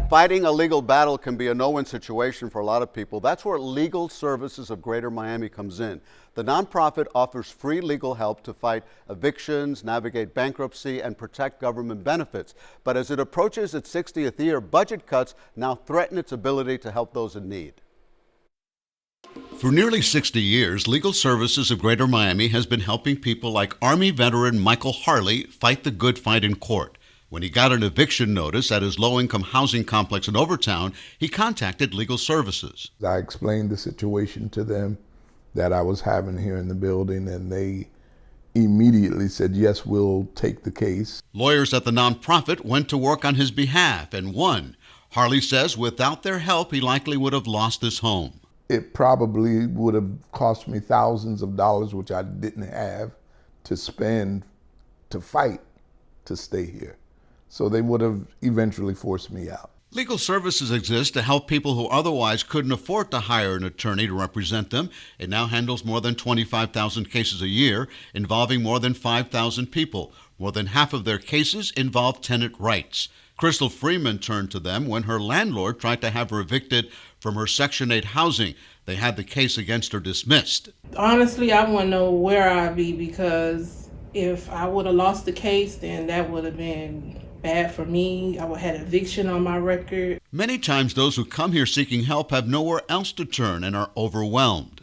Fighting a legal battle can be a no-win situation for a lot of people. That's where Legal Services of Greater Miami comes in. The nonprofit offers free legal help to fight evictions, navigate bankruptcy, and protect government benefits. But as it approaches its 60th year, budget cuts now threaten its ability to help those in need. For nearly 60 years, Legal Services of Greater Miami has been helping people like Army veteran Michael Harley fight the good fight in court. When he got an eviction notice at his low-income housing complex in Overtown, he contacted Legal Services. I explained the situation to them that I was having here in the building, and they immediately said, yes, we'll take the case. Lawyers at the nonprofit went to work on his behalf and won. Harley says without their help, he likely would have lost his home. It probably would have cost me thousands of dollars, which I didn't have to spend to fight to stay here. So they would have eventually forced me out. Legal Services exists to help people who otherwise couldn't afford to hire an attorney to represent them. It now handles more than 25,000 cases a year, involving more than 5,000 people. More than half of their cases involve tenant rights. Crystal Freeman turned to them when her landlord tried to have her evicted from her Section 8 housing. They had the case against her dismissed. Honestly, I want to know where I'd be, because if I would have lost the case, then that would have been bad for me. I would have had eviction on my record. Many times those who come here seeking help have nowhere else to turn and are overwhelmed.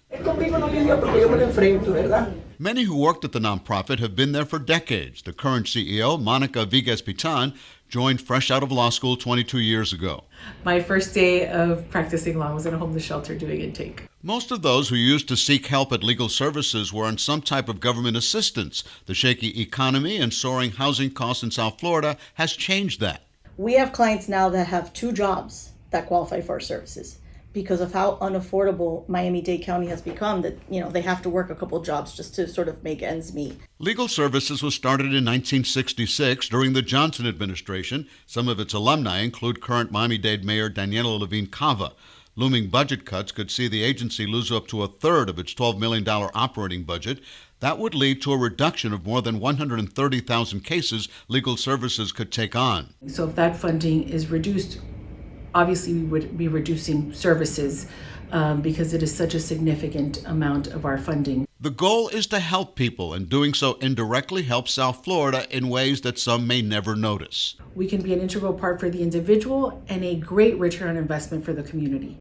Many who worked at the nonprofit have been there for decades. The current CEO, Monica Vigues-Pitan, joined fresh out of law school 22 years ago. My first day of practicing law was in a homeless shelter doing intake. Most of those who used to seek help at Legal Services were on some type of government assistance. The shaky economy and soaring housing costs in South Florida has changed that. We have clients now that have 2 jobs that qualify for our services because of how unaffordable Miami-Dade County has become, that, they have to work a couple jobs just to sort of make ends meet. Legal Services was started in 1966 during the Johnson administration. Some of its alumni include current Miami-Dade Mayor Daniela Levine Cava. Looming budget cuts could see the agency lose up to a third of its $12 million operating budget. That would lead to a reduction of more than 130,000 cases Legal Services could take on. So if that funding is reduced, obviously we would be reducing services because it is such a significant amount of our funding. The goal is to help people, and doing so indirectly helps South Florida in ways that some may never notice. We can be an integral part for the individual and a great return on investment for the community.